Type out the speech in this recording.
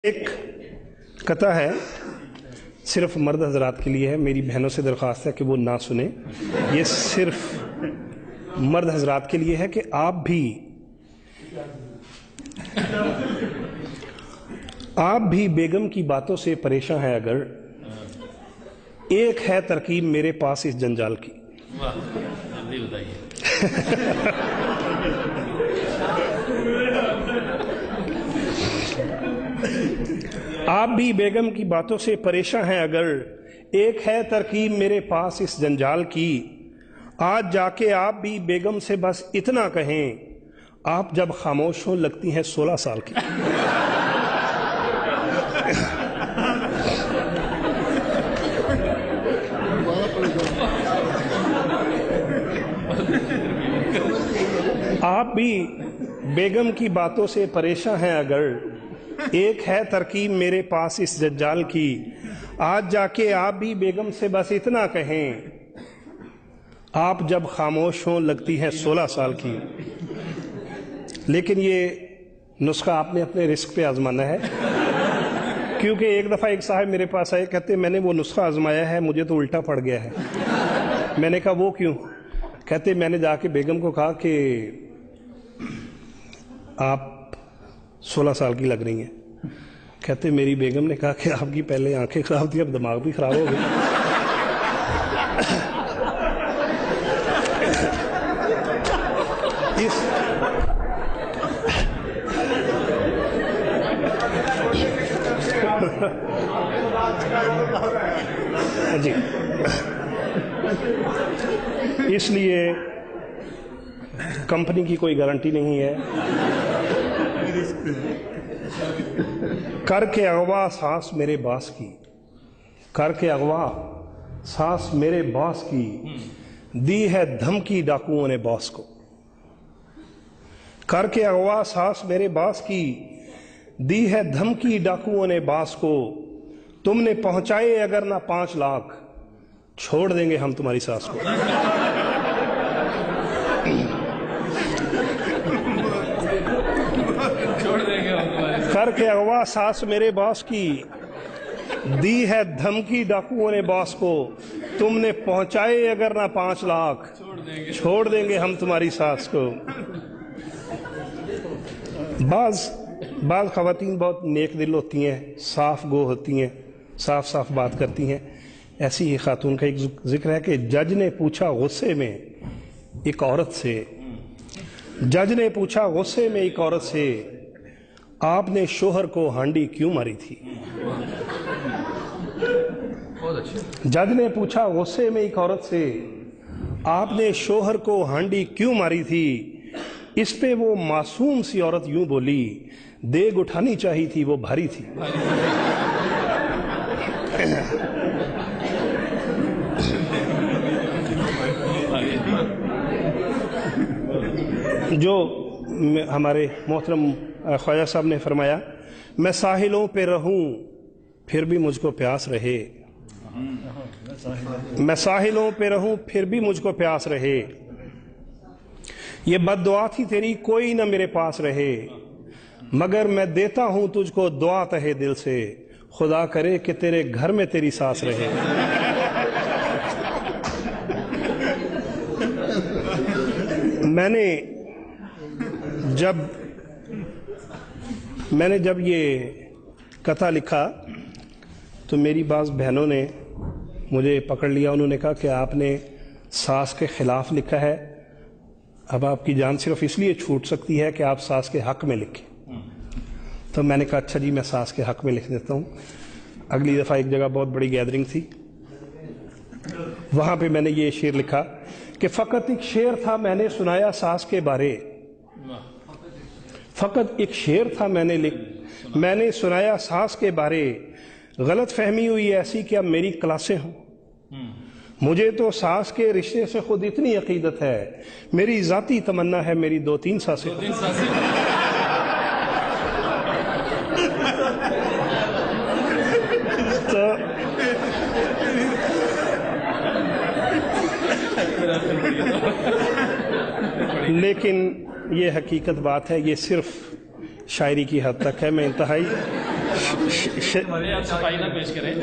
ایک قطع ہے صرف مرد حضرات کے لیے ہے. میری بہنوں سے درخواست ہے کہ وہ نہ سنیں. یہ صرف مرد حضرات کے لیے ہے کہ آپ بھی بیگم کی باتوں سے پریشان ہیں. اگر ایک ہے ترکیب میرے پاس اس جنجال کی. آپ بھی بیگم کی باتوں سے پریشان ہیں. اگر ایک ہے ترکیب میرے پاس اس جنجال کی. آج جا کے آپ بھی بیگم سے بس اتنا کہیں, آپ جب خاموش ہوں لگتی ہیں 16 سال کی. آپ بھی بیگم کی باتوں سے پریشان ہیں. اگر ایک ہے ترکیب میرے پاس اس جنجال کی. آج جا کے آپ بھی بیگم سے بس اتنا کہیں, آپ جب خاموش ہوں لگتی ہیں 16 سال کی. لیکن یہ نسخہ آپ نے اپنے رسک پہ آزمانا ہے, کیونکہ ایک دفعہ ایک صاحب میرے پاس آئے, کہتے میں نے وہ نسخہ آزمایا ہے, مجھے تو الٹا پڑ گیا ہے. میں نے کہا وہ کیوں؟ کہتے میں نے جا کے بیگم کو کہا کہ آپ 16 سال کی لگ رہی ہیں. کہتے میری بیگم نے کہا کہ آپ کی پہلے آنکھیں خراب تھی, اب دماغ بھی خراب ہو گئی. جی, اس لیے کمپنی کی کوئی گارنٹی نہیں ہے. کر کے اغوا سانس میرے باس کی, کر کے اغوا سانس میرے باس کی, دی ہے دھمکی ڈاکوؤں نے باس کو. کر کے اغوا سانس میرے باس کی, دی ہے دھمکی ڈاکوؤں نے باس کو. تم نے پہنچائے اگر نہ 5 لاکھ, چھوڑ دیں گے ہم تمہاری ساس کو. کر کے اغوا ساس میرے باس کی, دی ہے دھمکی ڈاکوؤں نے باس کو. تم نے پہنچائے اگر نہ 5 لاکھ, چھوڑ دیں گے ہم تمہاری ساس کو. بعض خواتین بہت نیک دل ہوتی ہیں, صاف گو ہوتی ہیں, صاف صاف بات کرتی ہیں. ایسی ہی خاتون کا ایک ذکر ہے کہ جج نے پوچھا غصے میں ایک عورت سے, جج نے پوچھا غصے میں ایک عورت سے, آپ نے شوہر کو ہانڈی کیوں ماری تھی. جج نے پوچھا غصے میں ایک عورت سے, آپ نے شوہر کو ہانڈی کیوں ماری تھی. اس پہ وہ معصوم سی عورت یوں بولی, دیگ اٹھانی چاہی تھی وہ بھاری تھی. جو ہمارے محترم خواجہ صاحب نے فرمایا, میں ساحلوں پہ رہوں پھر بھی مجھ کو پیاس رہے, میں ساحلوں پہ رہوں پھر بھی مجھ کو پیاس رہے. یہ بد دعا تھی تیری کوئی نہ میرے پاس رہے, مگر میں دیتا ہوں تجھ کو دعا تہے دل سے, خدا کرے کہ تیرے گھر میں تیری ساس رہے. میں نے جب یہ قطع لکھا تو میری بعض بہنوں نے مجھے پکڑ لیا. انہوں نے کہا کہ آپ نے ساس کے خلاف لکھا ہے, اب آپ کی جان صرف اس لیے چھوٹ سکتی ہے کہ آپ ساس کے حق میں لکھیں. تو میں نے کہا اچھا جی, میں ساس کے حق میں لکھ دیتا ہوں. اگلی دفعہ ایک جگہ بہت بڑی گیدرنگ تھی, وہاں پہ میں نے یہ شعر لکھا کہ فقط ایک شعر تھا میں نے سنایا ساس کے بارے, فقط ایک شعر تھا میں نے سنایا ساس کے بارے. غلط فہمی ہوئی ایسی کہ اب میری کلاسیں ہوں. مجھے تو ساس کے رشتے سے خود اتنی عقیدت ہے, میری ذاتی تمنا ہے میری 2-3 ساسیں. لیکن یہ حقیقت بات ہے, یہ صرف شاعری کی حد تک ہے. میں انتہائی صفائی نہ پیش کریں.